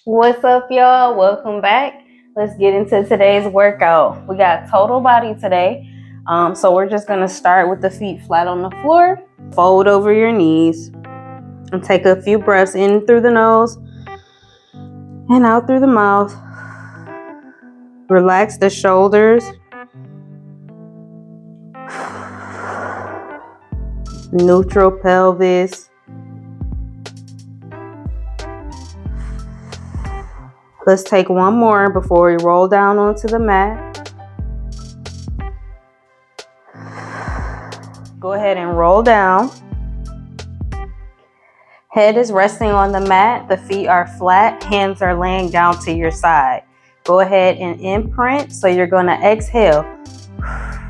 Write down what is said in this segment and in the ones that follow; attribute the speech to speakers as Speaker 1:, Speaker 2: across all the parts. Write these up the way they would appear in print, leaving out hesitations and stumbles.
Speaker 1: What's up, y'all? Welcome back. Let's get into today's workout. We got total body today. So we're just gonna start with the feet flat on the floor. Fold over your knees and take a few breaths in through the nose and out through the mouth. Relax the shoulders. Neutral pelvis. Let's take one more before we roll down onto the mat. Go ahead and roll down. Head is resting on the mat. The feet are flat. Hands are laying down to your side. Go ahead and imprint. So you're going to exhale.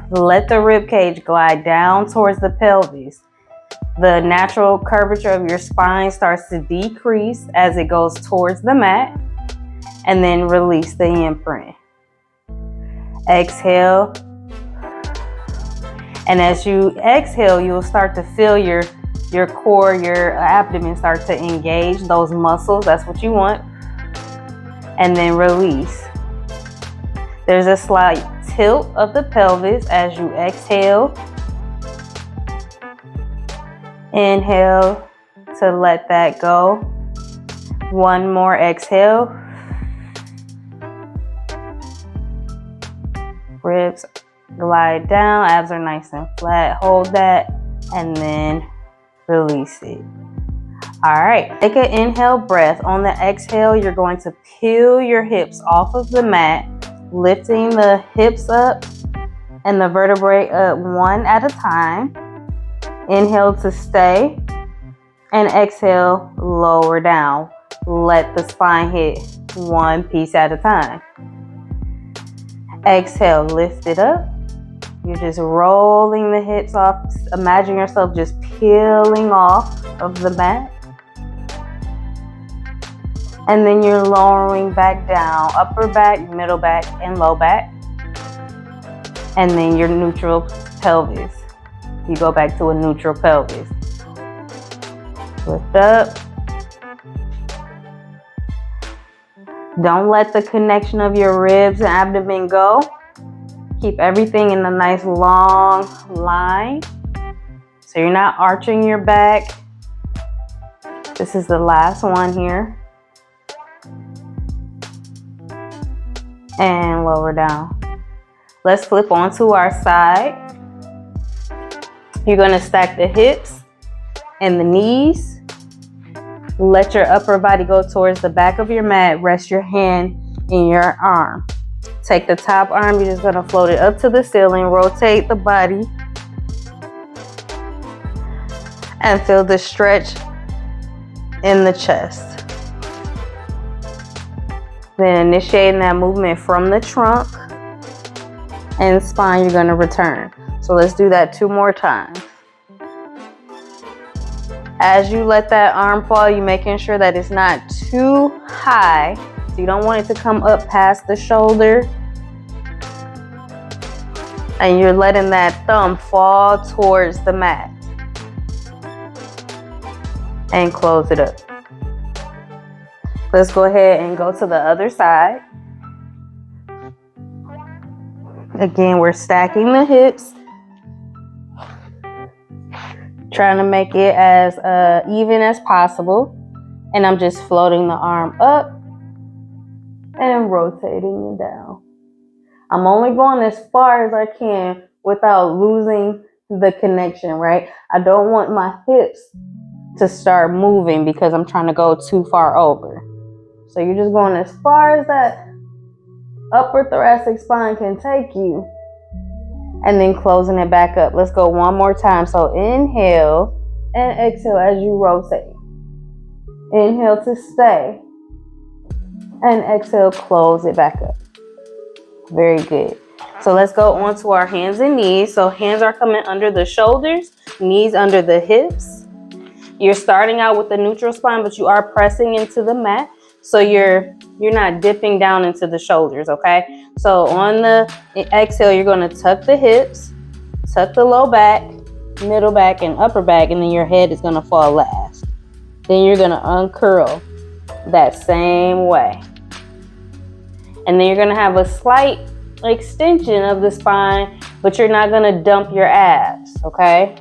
Speaker 1: Let the rib cage glide down towards the pelvis. The natural curvature of your spine starts to decrease as it goes towards the mat. And then release the imprint. Exhale. And as you exhale, you'll start to feel your core, your abdomen start to engage those muscles. That's what you want. And then release. There's a slight tilt of the pelvis as you exhale. Inhale to let that go. One more exhale. Ribs glide down, abs are nice and flat. Hold that and then release it. All right, take an inhale breath. On the exhale, you're going to peel your hips off of the mat, lifting the hips up and the vertebrae up one at a time. Inhale to stay and exhale, lower down. Let the spine hit one piece at a time. Exhale, lift it up. You're just rolling the hips off. Imagine yourself just peeling off of the mat. And then you're lowering back down, upper back, middle back, and low back. And then your neutral pelvis. You go back to a neutral pelvis. Lift up. Don't let the connection of your ribs and abdomen go. Keep everything in a nice long line. So you're not arching your back. This is the last one here. And lower down. Let's flip onto our side. You're going to stack the hips and the knees. Let your upper body go towards the back of your mat. Rest your hand in your arm. Take the top arm. You're just going to float it up to the ceiling. Rotate the body. And feel the stretch in the chest. Then initiating that movement from the trunk and spine, you're going to return. So let's do that 2 more times. As you let that arm fall, you're making sure that it's not too high. So you don't want it to come up past the shoulder. And you're letting that thumb fall towards the mat. And close it up. Let's go ahead and go to the other side. Again, we're stacking the hips. Trying to make it as even as possible. And I'm just floating the arm up and rotating it down. I'm only going as far as I can without losing the connection, right? I don't want my hips to start moving because I'm trying to go too far over. So you're just going as far as that upper thoracic spine can take you. And then closing it back up. Let's go one more time. So inhale and exhale as you rotate. Inhale to stay. And exhale, close it back up. Very good. So let's go on to our hands and knees. So hands are coming under the shoulders, knees under the hips. You're starting out with the neutral spine, but you are pressing into the mat. So you're not dipping down into the shoulders, okay? So on the exhale, you're going to tuck the hips, tuck the low back, middle back, and upper back, and then your head is going to fall last. Then you're going to uncurl. that same way. And then you're gonna have a slight extension of the spine, but you're not gonna dump your abs, okay?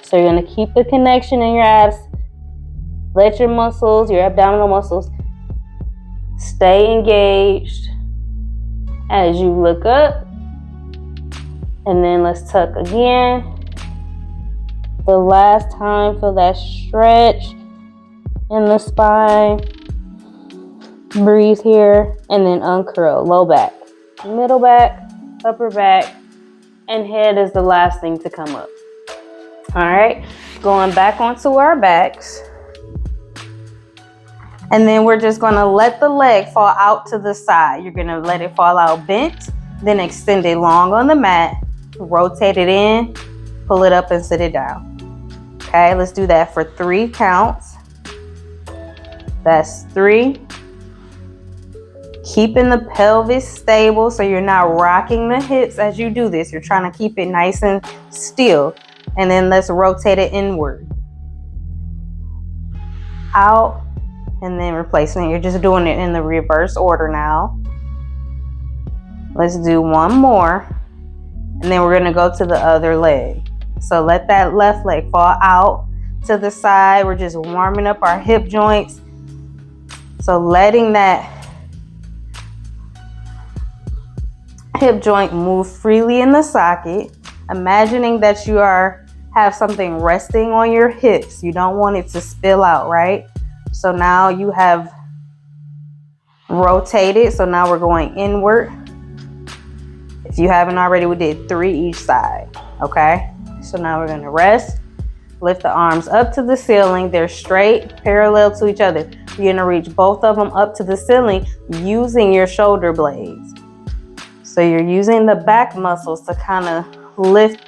Speaker 1: So you're gonna keep the connection in your abs. Let your muscles, your abdominal muscles, stay engaged as you look up. And then let's tuck again. The last time, feel that stretch in the spine. Breathe here, and then uncurl. Low back, middle back, upper back, and head is the last thing to come up. All right, going back onto our backs. And then we're just gonna let the leg fall out to the side. You're gonna let it fall out bent, then extend it long on the mat, rotate it in, pull it up and sit it down. Okay, let's do that for 3 counts. That's 3. Keeping the pelvis stable so you're not rocking the hips as you do this. You're trying to keep it nice and still. And then let's rotate it inward. Out, and then replacement. You're just doing it in the reverse order now. Let's do one more. And then we're gonna go to the other leg. So let that left leg fall out to the side. We're just warming up our hip joints. So letting that hip joint move freely in the socket. Imagining that you have something resting on your hips. You don't want it to spill out, right? So now you have rotated. So now we're going inward. If you haven't already, we did 3 each side, okay? So now we're gonna rest. Lift the arms up to the ceiling. They're straight, parallel to each other. You're gonna reach both of them up to the ceiling using your shoulder blades. So you're using the back muscles to kind of reach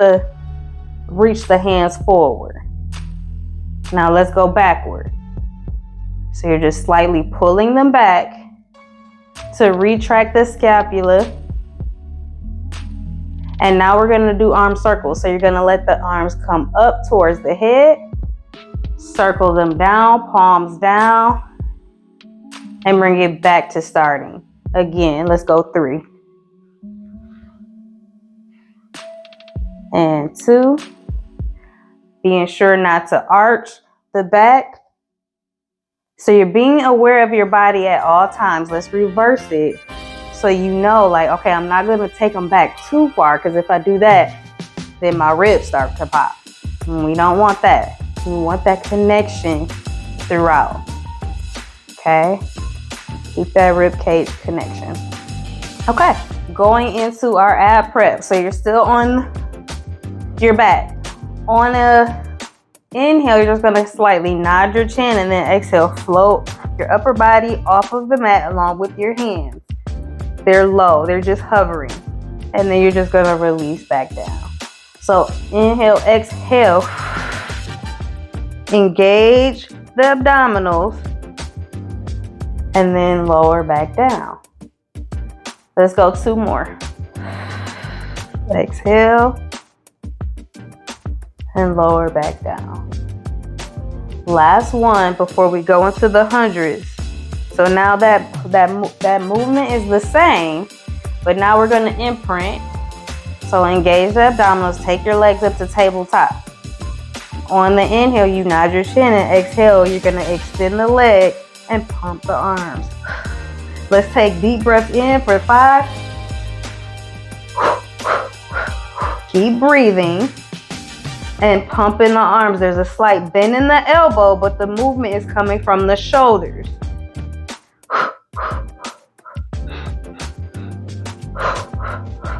Speaker 1: the hands forward. Now let's go backward. So you're just slightly pulling them back to retract the scapula. And now we're gonna do arm circles. So you're gonna let the arms come up towards the head, circle them down, palms down, and bring it back to starting. Again, let's go 3. And 2. Being sure not to arch the back. So you're being aware of your body at all times. Let's reverse it. So you know, like, okay, I'm not gonna take them back too far, because if I do that, then my ribs start to pop. And we don't want that. We want that connection throughout. Okay? Keep that rib cage connection. Okay, going into our ab prep. So you're still on your back. On a inhale, you're just gonna slightly nod your chin, and then exhale, float your upper body off of the mat along with your hands. They're low, they're just hovering. And then you're just gonna release back down. So inhale, exhale. Engage the abdominals. And then lower back down. Let's go 2 more. Exhale. And lower back down. Last one before we go into the hundreds. So now that movement is the same, but now we're going to imprint. So engage the abdominals, take your legs up to tabletop. On the inhale, you nod your chin, and exhale, you're going to extend the leg and pump the arms. Let's take deep breaths in for 5. Keep breathing and pumping the arms. There's a slight bend in the elbow, but the movement is coming from the shoulders.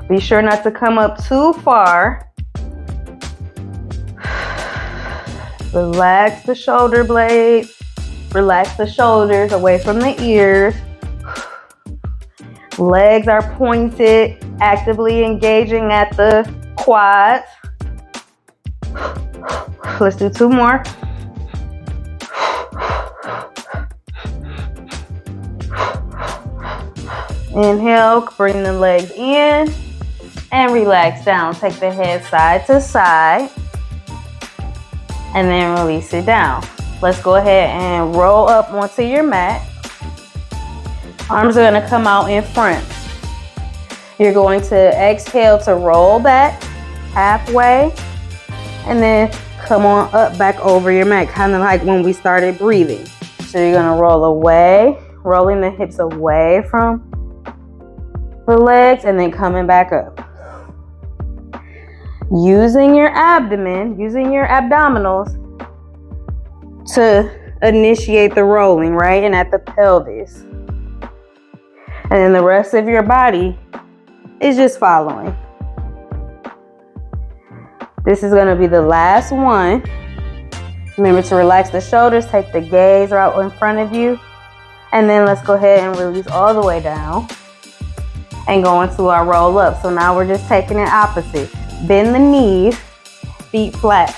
Speaker 1: Be sure not to come up too far. Relax the shoulder blades. Relax the shoulders away from the ears. Legs are pointed, actively engaging at the quads. Let's do 2 more. Inhale, bring the legs in and relax down. Take the head side to side and then release it down. Let's go ahead and roll up onto your mat. Arms are gonna come out in front. You're going to exhale to roll back halfway and then come on up back over your mat, kind of like when we started breathing. So you're gonna roll away, rolling the hips away from the legs and then coming back up. Using your abdomen, using your abdominals to initiate the rolling, right? And at the pelvis. And then the rest of your body is just following. This is going to be the last one. Remember to relax the shoulders, take the gaze right in front of you. And then let's go ahead and release all the way down and go into our roll up. So now we're just taking it opposite. Bend the knees, feet flat.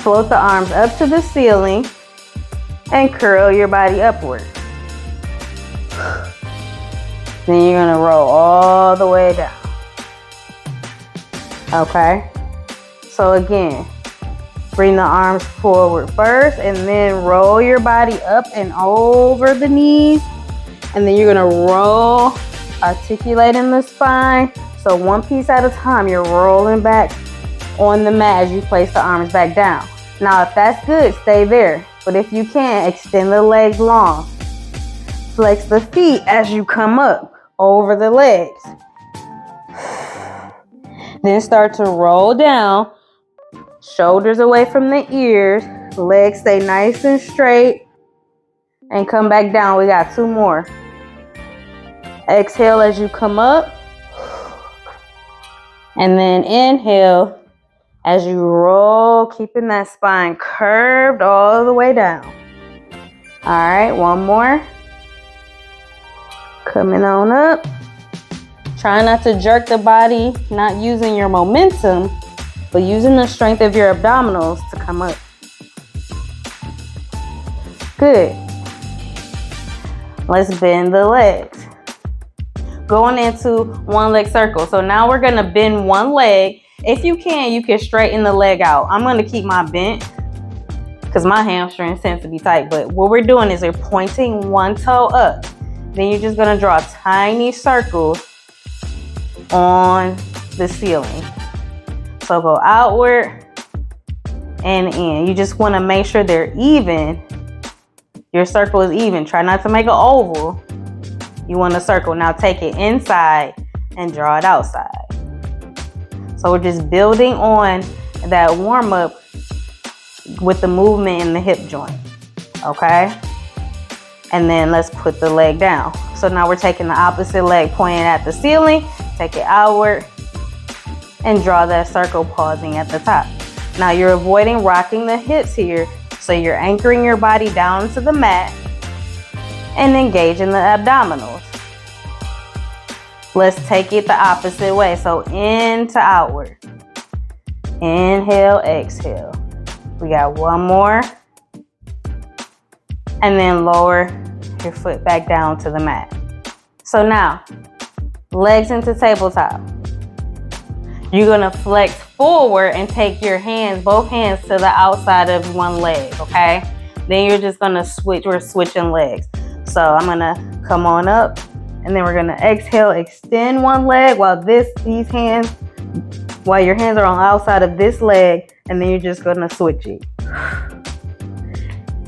Speaker 1: Float the arms up to the ceiling and curl your body upward. Then you're gonna roll all the way down. Okay? So again, bring the arms forward first and then roll your body up and over the knees. And then you're gonna roll, articulating the spine. So one piece at a time, you're rolling back on the mat as you place the arms back down. Now, if that's good, stay there. But if you can, extend the legs long. Flex the feet as you come up over the legs. Then start to roll down, shoulders away from the ears, legs stay nice and straight, and come back down. We got 2 more. Exhale as you come up, and then inhale as you roll, keeping that spine curved all the way down. All right, 1 more. Coming on up. Try not to jerk the body, not using your momentum, but using the strength of your abdominals to come up. Good. Let's bend the legs. Going into 1 leg circle. So now we're gonna bend 1 leg. If you can straighten the leg out. I'm gonna keep my bent because my hamstrings tend to be tight. But what we're doing is we're pointing 1 toe up. Then you're just gonna draw tiny circles on the ceiling. So go outward and in. You just wanna make sure they're even. Your circle is even. Try not to make an oval. You want a circle. Now take it inside and draw it outside. So we're just building on that warm up with the movement in the hip joint. Okay? And then let's put the leg down. So now we're taking the opposite leg, pointing at the ceiling. Take it outward and draw that circle, pausing at the top. Now you're avoiding rocking the hips here. So you're anchoring your body down to the mat and engaging the abdominals. Let's take it the opposite way. So in to outward. Inhale, exhale. We got 1 more. And then lower your foot back down to the mat. So now, legs into tabletop. You're gonna flex forward and take your hands, both hands to the outside of 1 leg, okay? Then you're just gonna switch, we're switching legs. So I'm gonna come on up and then we're gonna exhale, extend 1 leg while your hands are on the outside of this leg, and then you're just gonna switch it.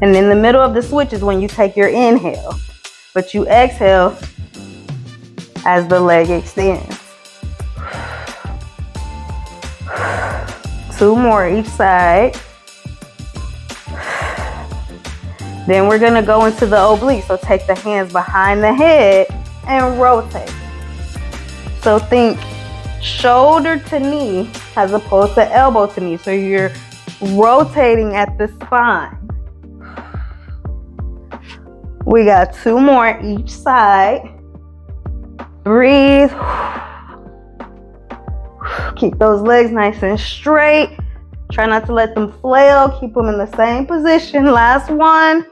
Speaker 1: And in the middle of the switch is when you take your inhale, but you exhale as the leg extends. 2 more each side. Then we're gonna go into the oblique. So take the hands behind the head and rotate. So think shoulder to knee as opposed to elbow to knee. So you're rotating at the spine. We got 2 more each side. Breathe. Keep those legs nice and straight. Try not to let them flail. Keep them in the same position. Last one.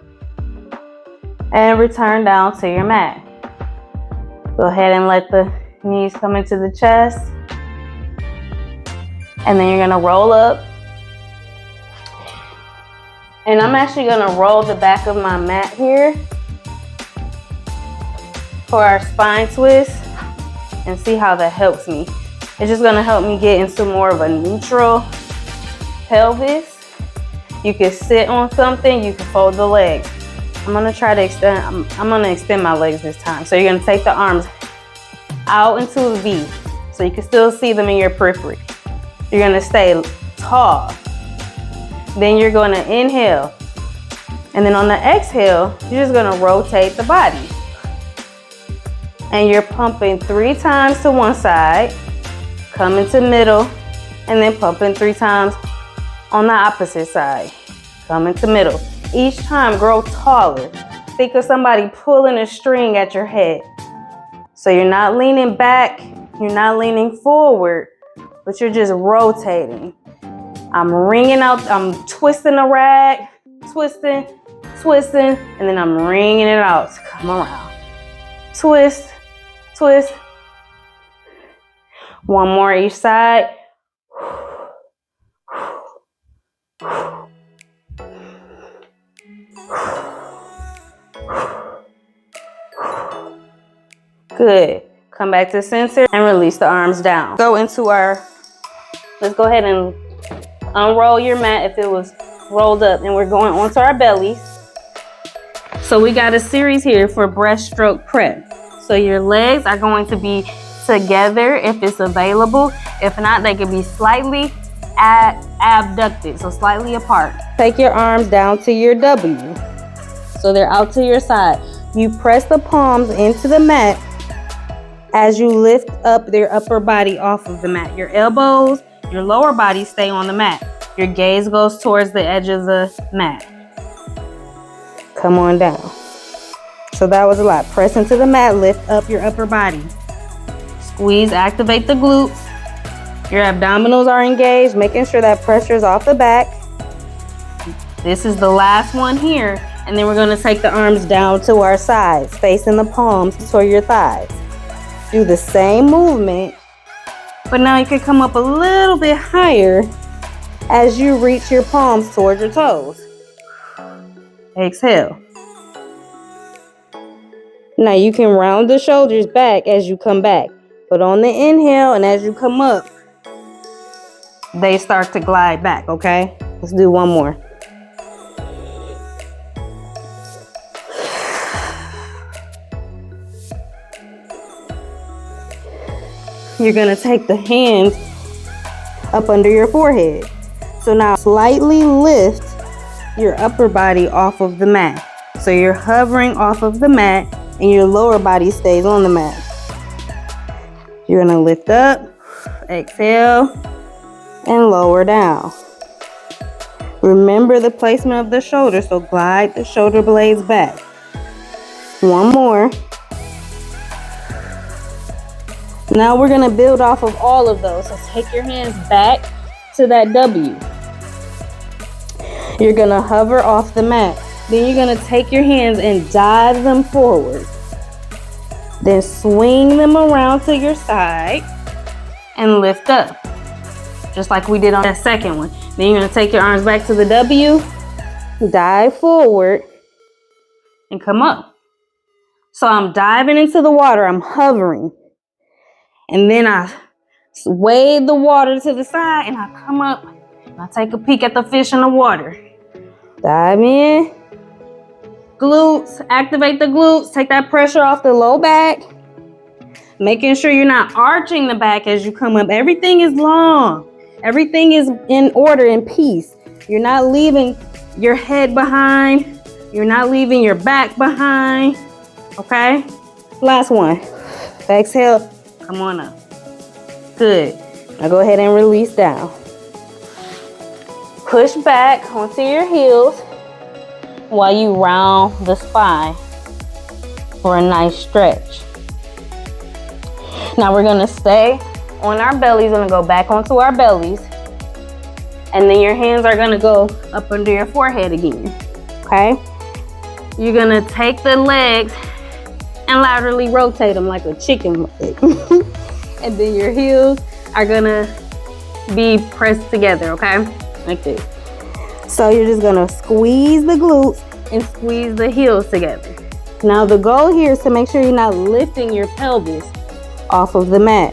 Speaker 1: And return down to your mat. Go ahead and let the knees come into the chest. And then you're gonna roll up. And I'm actually gonna roll the back of my mat here for our spine twist and see how that helps me. It's just gonna help me get into more of a neutral pelvis. You can sit on something, you can fold the legs. I'm gonna try to extend, I'm gonna extend my legs this time. So you're gonna take the arms out into a V so you can still see them in your periphery. You're gonna stay tall. Then you're gonna inhale. And then on the exhale, you're just gonna rotate the body. And you're pumping 3 times to one side, coming to middle, and then pumping 3 times on the opposite side, coming to middle. Each time, grow taller. Think of somebody pulling a string at your head. So you're not leaning back, you're not leaning forward, but you're just rotating. I'm wringing out, I'm twisting the rag, twisting, and then I'm wringing it out to come around. Twist, twist. One more each side. Good. Come back to center and release the arms down. Go into our, let's go ahead and unroll your mat if it was rolled up, and we're going onto our bellies. So we got a series here for breaststroke prep. So your legs are going to be together if it's available. If not, they could be slightly abducted, so slightly apart. Take your arms down to your W. So they're out to your side. You press the palms into the mat as you lift up your upper body off of the mat. Your elbows, your lower body stay on the mat. Your gaze goes towards the edge of the mat. Come on down. So that was a lot. Press into the mat, lift up your upper body. Squeeze, activate the glutes. Your abdominals are engaged, making sure that pressure is off the back. This is the last one here. And then we're gonna take the arms down to our sides, facing the palms toward your thighs. Do the same movement, but now you can come up a little bit higher as you reach your palms towards your toes. Exhale. Now you can round the shoulders back as you come back, but on the inhale and as you come up, they start to glide back, okay? Let's do one more. You're gonna take the hands up under your forehead. So now slightly lift your upper body off of the mat. So you're hovering off of the mat and your lower body stays on the mat. You're gonna lift up, exhale, and lower down. Remember the placement of the shoulder, so glide the shoulder blades back. One more. Now we're gonna build off of all of those. So take your hands back to that W. You're gonna hover off the mat. Then you're gonna take your hands and dive them forward. Then swing them around to your side and lift up. Just like we did on that second one. Then you're gonna take your arms back to the W, dive forward, and come up. So I'm diving into the water, I'm hovering. And then I wade the water to the side and I come up and I take a peek at the fish in the water. Dive in. Glutes, activate the glutes. Take that pressure off the low back. Making sure you're not arching the back as you come up. Everything is long. Everything is in order, in peace. You're not leaving your head behind. You're not leaving your back behind. Okay? Last one. Exhale. Come on up. Good. Now go ahead and release down. Push back onto your heels while you round the spine for a nice stretch. Now we're gonna stay on our bellies. We're gonna go back onto our bellies. And then your hands are gonna go up under your forehead again. Okay? You're gonna take the legs and laterally rotate them like a chicken leg. And then your heels are gonna be pressed together, okay? Like this. So you're just gonna squeeze the glutes and squeeze the heels together. Now the goal here is to make sure you're not lifting your pelvis off of the mat.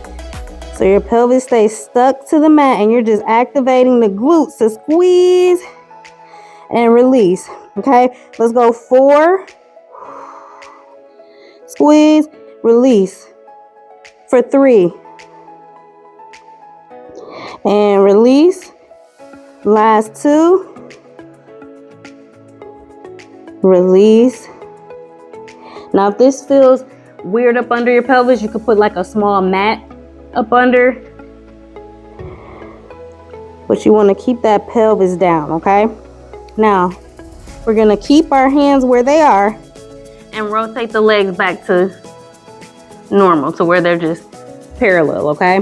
Speaker 1: So your pelvis stays stuck to the mat and you're just activating the glutes to squeeze and release. Okay, let's go 4. Squeeze, release. For 3. And release. Last 2. Release. Now if this feels weird up under your pelvis, you could put like a small mat up under. But you want to keep that pelvis down, okay? Now, we're going to keep our hands where they are and rotate the legs back to normal, to where they're just parallel, okay?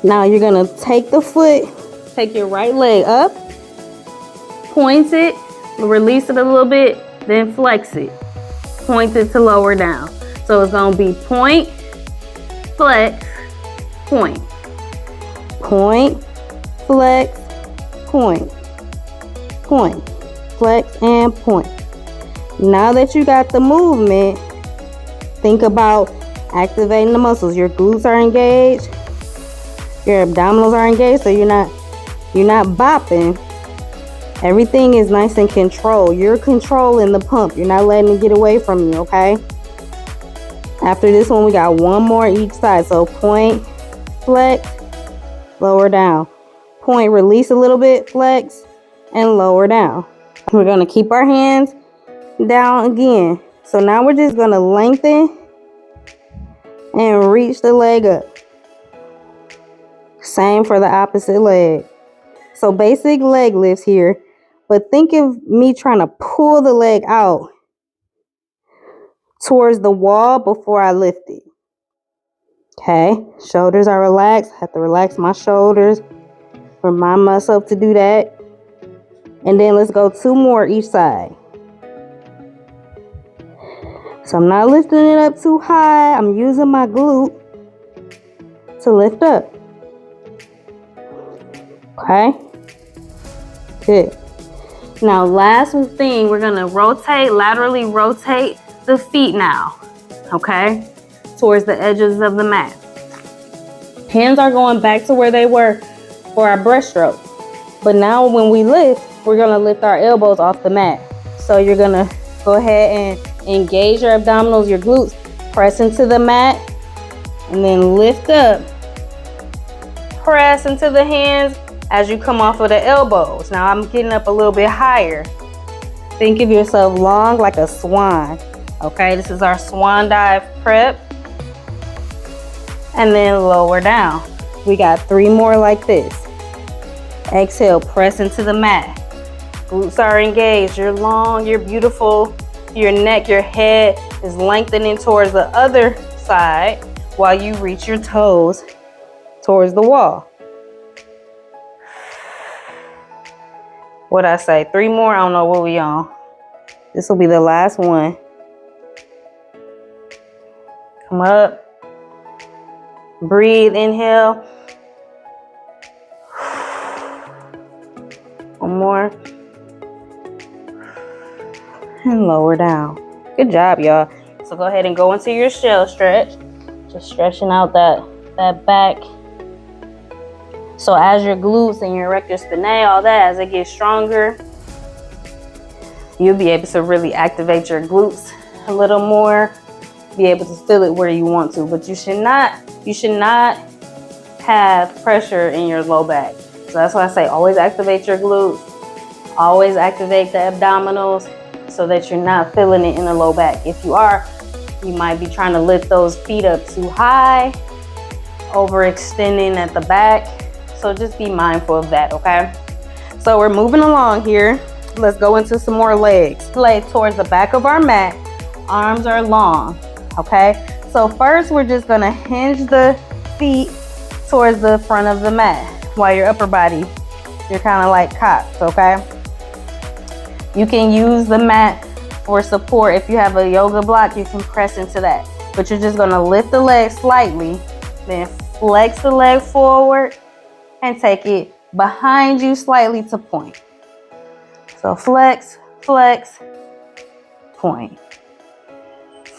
Speaker 1: Now you're going to take the foot, take your right leg up, point it, release it a little bit, then flex it. Point it to lower down. So it's going to be point, flex, point. Point, flex, point. Point, flex, and point. Now that you got the movement, think about activating the muscles. Your glutes are engaged, your abdominals are engaged, so you're not bopping. Everything is nice and controlled. You're controlling the pump. You're not letting it get away from you, okay? After this one, we got 1 more each side. So point, flex, lower down. Point, release a little bit, flex, and lower down. We're going to keep our hands down again. So now we're just going to lengthen and reach the leg up. Same for the opposite leg. So basic leg lifts here. But think of me trying to pull the leg out towards the wall before I lift it. Okay, shoulders are relaxed. I have to relax my shoulders. Remind myself to do that. And then let's go 2 more each side. So I'm not lifting it up too high. I'm using my glute to lift up. Okay, good. Now, last thing, we're gonna laterally rotate the feet now, okay? Towards the edges of the mat. Hands are going back to where they were for our breaststroke. But now when we lift, we're gonna lift our elbows off the mat. So you're gonna go ahead and engage your abdominals, your glutes, press into the mat, and then lift up. Press into the hands as you come off of the elbows. Now I'm getting up a little bit higher. Think of yourself long like a swan. Okay, this is our swan dive prep. And then lower down. We got 3 more like this. Exhale, press into the mat. Glutes are engaged. You're long, you're beautiful. Your neck, your head is lengthening towards the other side while you reach your toes towards the wall. What'd I say? 3 more? I don't know what we on. This will be the last one. Come up. Breathe, inhale. 1 more. And lower down. Good job, y'all. So go ahead and go into your shell stretch. Just stretching out that back. So as your glutes and your erector spinae, all that, as it gets stronger, you'll be able to really activate your glutes a little more, be able to feel it where you want to. But you should not have pressure in your low back. So that's why I say always activate your glutes, always activate the abdominals so that you're not feeling it in the low back. If you are, you might be trying to lift those feet up too high, overextending at the back. So just be mindful of that, okay? So we're moving along here. Let's go into some more legs. Legs towards the back of our mat. Arms are long, okay? So first we're just gonna hinge the feet towards the front of the mat while your upper body, you're kind of like cocked, okay? You can use the mat for support. If you have a yoga block, you can press into that. But you're just gonna lift the leg slightly, then flex the leg forward, and take it behind you slightly to point. So flex, flex, point.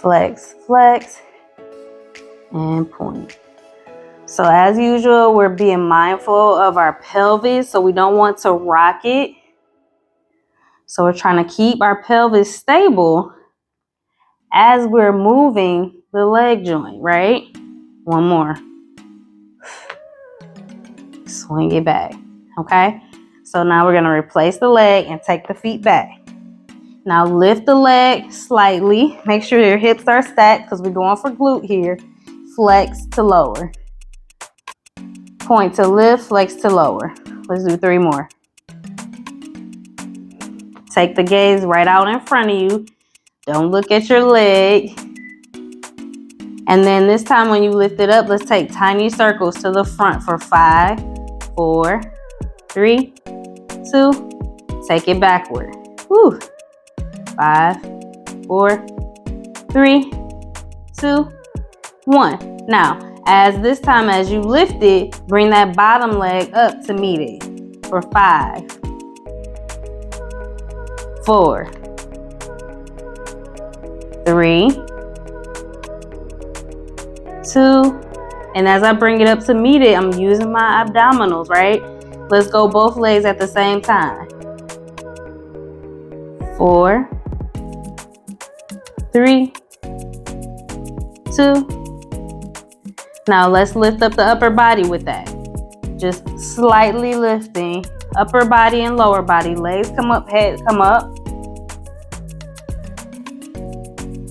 Speaker 1: Flex, flex, and point. So as usual, we're being mindful of our pelvis, so we don't want to rock it. So we're trying to keep our pelvis stable as we're moving the leg joint, right? One more. Swing it back, okay? So now we're gonna replace the leg and take the feet back. Now lift the leg slightly. Make sure your hips are stacked because we're going for glute here. Flex to lower. Point to lift, flex to lower. Let's do 3 more. Take the gaze right out in front of you. Don't look at your leg. And then this time when you lift it up, let's take tiny circles to the front for 5, 4, 3, 2. Take it backward. Woo. 5, 4, 3, 2, 1. Now, this time as you lift it, bring that bottom leg up to meet it for 5, 4, 3, 2, and as I bring it up to meet it, I'm using my abdominals, right? Let's go both legs at the same time. 4, 3, 2. Now let's lift up the upper body with that. Just slightly lifting upper body and lower body. Legs come up, head come up.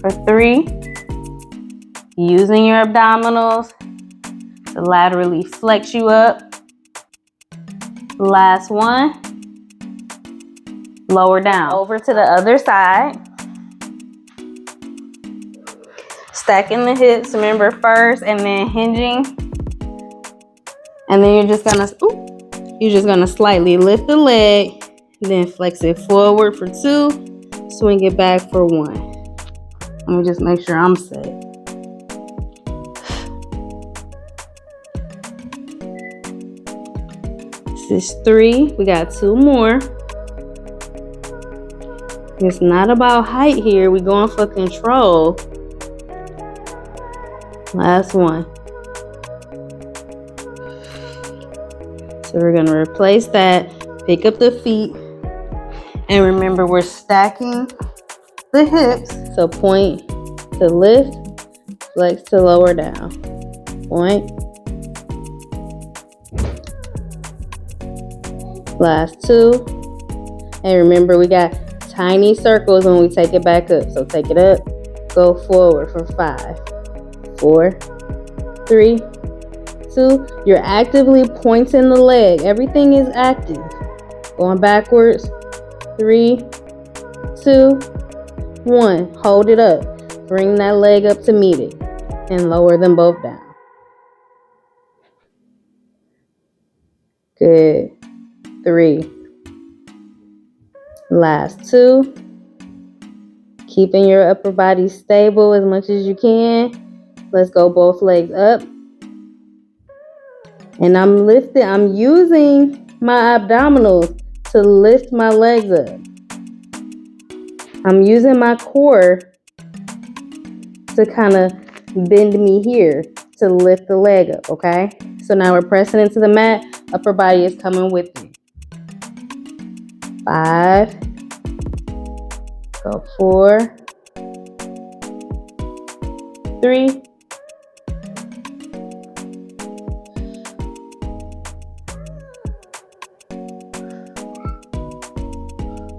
Speaker 1: For 3, using your abdominals to laterally flex you up. Last one, lower down. Over to the other side. Stacking the hips, remember, first, and then hinging. And then you're just gonna slightly lift the leg, then flex it forward for 2, swing it back for 1. Let me just make sure I'm set. This is 3, we got 2 more. It's not about height here, we're going for control. Last one. So we're gonna replace that, pick up the feet, and remember we're stacking the hips. So point to lift, flex to lower down. Point. Last 2. And remember we got tiny circles when we take it back up. So take it up, go forward for 5, 4, 3, 2. You're actively pointing the leg. Everything is active. Going backwards. 3, 2, 1. Hold it up. Bring that leg up to meet it. And lower them both down. Good. 3. Last 2. Keeping your upper body stable as much as you can. Let's go both legs up. And I'm using my abdominals to lift my legs up. I'm using my core to kind of bend me here to lift the leg up, okay? So now we're pressing into the mat. Upper body is coming with me. 5. Go 4. 3.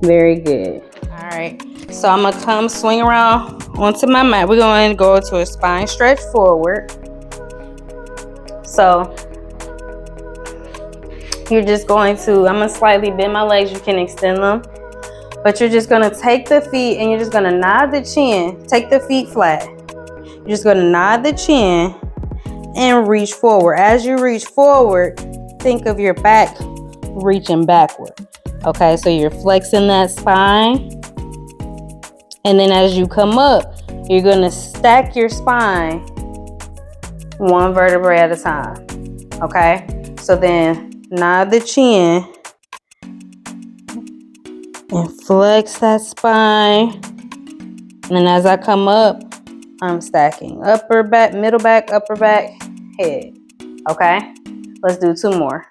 Speaker 1: Very good. All right. So I'm going to come swing around onto my mat. We're going to go to a spine stretch forward. So you're just going to, I'm going to slightly bend my legs. You can extend them. But you're just going to take the feet and you're just going to nod the chin. Take the feet flat. You're just going to nod the chin and reach forward. As you reach forward, think of your back reaching backward. Okay, so you're flexing that spine. And then as you come up, you're going to stack your spine 1 vertebrae at a time. Okay, so then nod the chin and flex that spine. And then as I come up, I'm stacking upper back, middle back, upper back, head. Okay, let's do 2 more.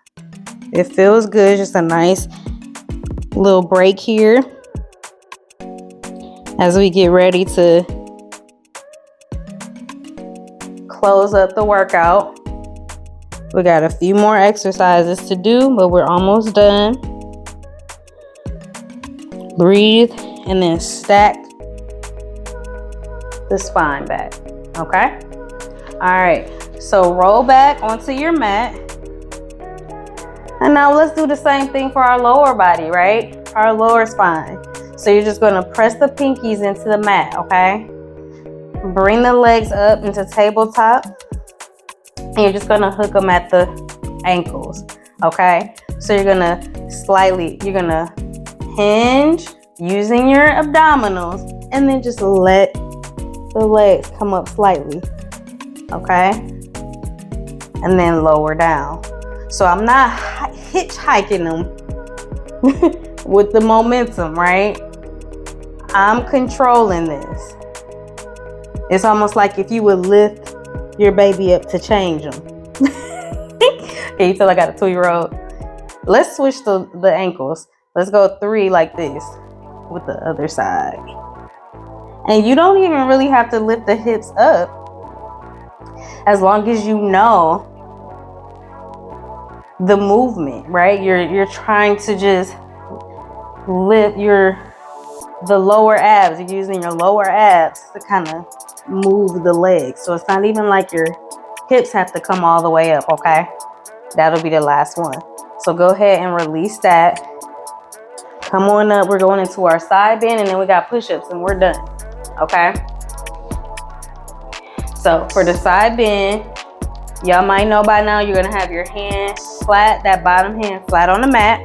Speaker 1: It feels good, just a nice little break here as we get ready to close up the workout. We got a few more exercises to do, but we're almost done. Breathe and then stack the spine back, okay? All right, so roll back onto your mat. And now let's do the same thing for our lower body, right? Our lower spine. So you're just gonna press the pinkies into the mat, okay? Bring the legs up into tabletop. And you're just gonna hook them at the ankles, okay? So you're gonna hinge using your abdominals and then just let the legs come up slightly, okay? And then lower down. So I'm not hitchhiking them with the momentum, right? I'm controlling this. It's almost like if you would lift your baby up to change them. Okay, you tell I got a 2-year-old. Let's switch the ankles. Let's go 3 like this with the other side. And you don't even really have to lift the hips up as long as you know the movement, right? You're trying to just lift the lower abs. You're using your lower abs to kind of move the legs. So it's not even like your hips have to come all the way up, okay? That'll be the last one. So go ahead and release that. Come on up. We're going into our side bend, and then we got push-ups, and we're done, okay? So for the side bend, y'all might know by now you're gonna have your hand flat, that bottom hand flat on the mat.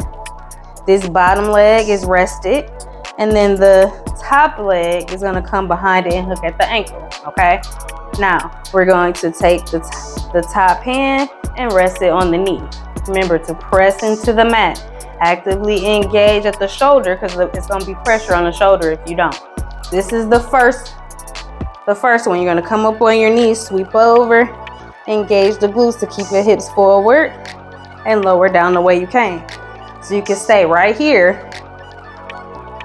Speaker 1: This bottom leg is rested, and then the top leg is gonna come behind it and hook at the ankle, okay? Now, we're going to take the top hand and rest it on the knee. Remember to press into the mat. Actively engage at the shoulder because it's gonna be pressure on the shoulder if you don't. This is the first one. You're gonna come up on your knees, sweep over, engage the glutes to keep your hips forward and lower down the way you came. So you can stay right here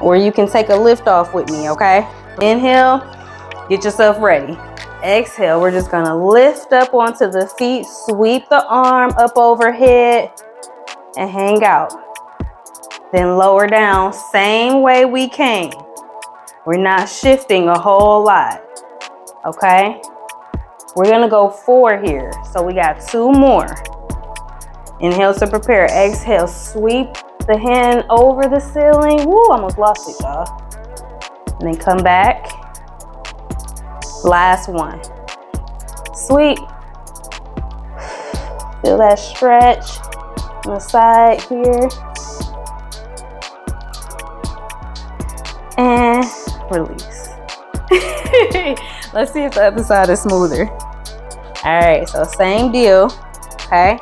Speaker 1: or you can take a lift off with me, okay? Inhale, get yourself ready. Exhale, we're just gonna lift up onto the feet, sweep the arm up overhead and hang out. Then lower down, same way we came. We're not shifting a whole lot, okay? We're gonna go 4 here. So we got 2 more. Inhale to prepare. Exhale, sweep the hand over the ceiling. Woo, almost lost it, y'all. And then come back. Last one. Sweep. Feel that stretch on the side here. And release. Let's see if the other side is smoother. All right, so same deal, okay?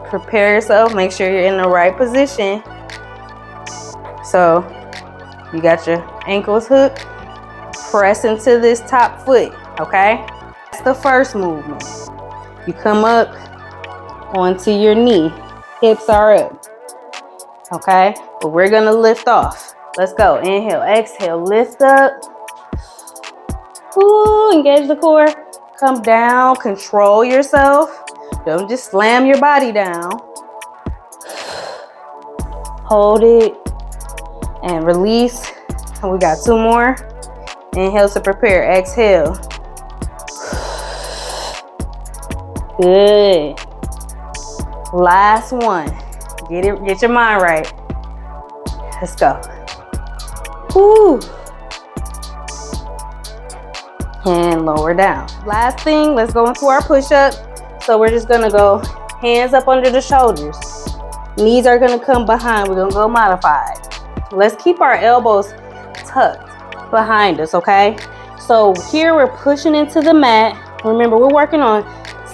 Speaker 1: Prepare yourself, make sure you're in the right position. So you got your ankles hooked, press into this top foot, okay? That's the first movement. You come up onto your knee, hips are up, okay? But we're gonna lift off. Let's go. Inhale, exhale, lift up. Ooh, engage the core. Come down, control yourself. Don't just slam your body down. Hold it and release. And we got 2 more. Inhale to prepare. Exhale. Good. Last one. Get your mind right. Let's go. Woo. And lower down. Last thing, let's go into our push-up. So we're just gonna go hands up under the shoulders. Knees are gonna come behind. We're gonna go modified. Let's keep our elbows tucked behind us, okay? So here we're pushing into the mat. Remember, we're working on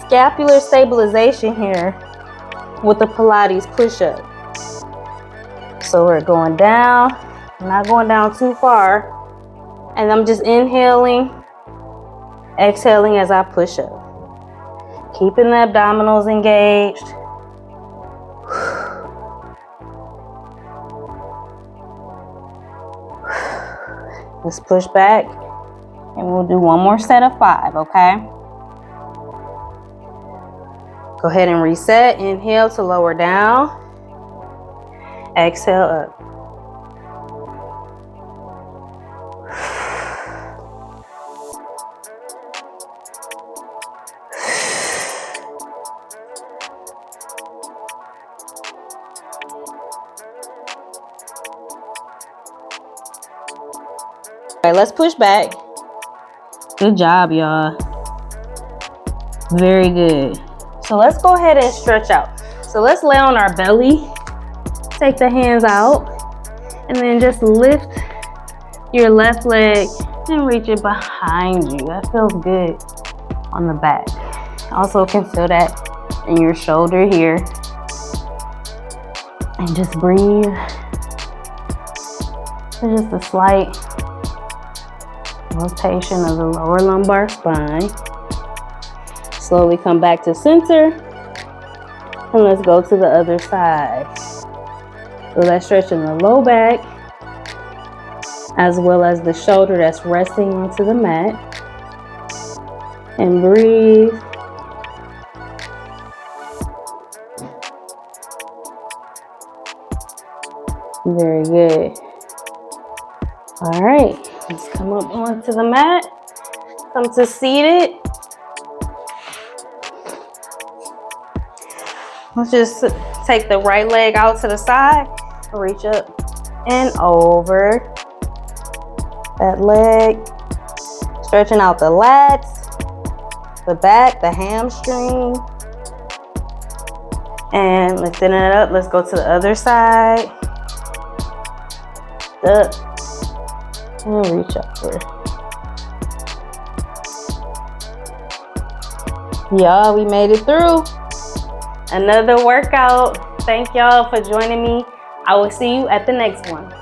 Speaker 1: scapular stabilization here with the Pilates push-up. So we're going down. I'm not going down too far. And I'm just inhaling Exhaling as I push up. Keeping the abdominals engaged. Let's push back. And we'll do one more set of 5, okay? Go ahead and reset. Inhale to lower down. Exhale up. Okay, let's push back. Good job, y'all. Very good. So let's go ahead and stretch out. So let's lay on our belly. Take the hands out. And then just lift your left leg and reach it behind you. That feels good on the back. Also can feel that in your shoulder here. And just breathe. So just a slight rotation of the lower lumbar spine. Slowly come back to center. And let's go to the other side. So that's stretching the low back as well as the shoulder that's resting onto the mat. And breathe. Very good. All right, let's come up onto the mat. Come to seated. Let's just take the right leg out to the side. Reach up and over that leg. Stretching out the lats, the back, the hamstring. And lifting it up. Let's go to the other side. Up. And reach upward. Y'all, we made it through another workout. Thank y'all for joining me. I will see you at the next one.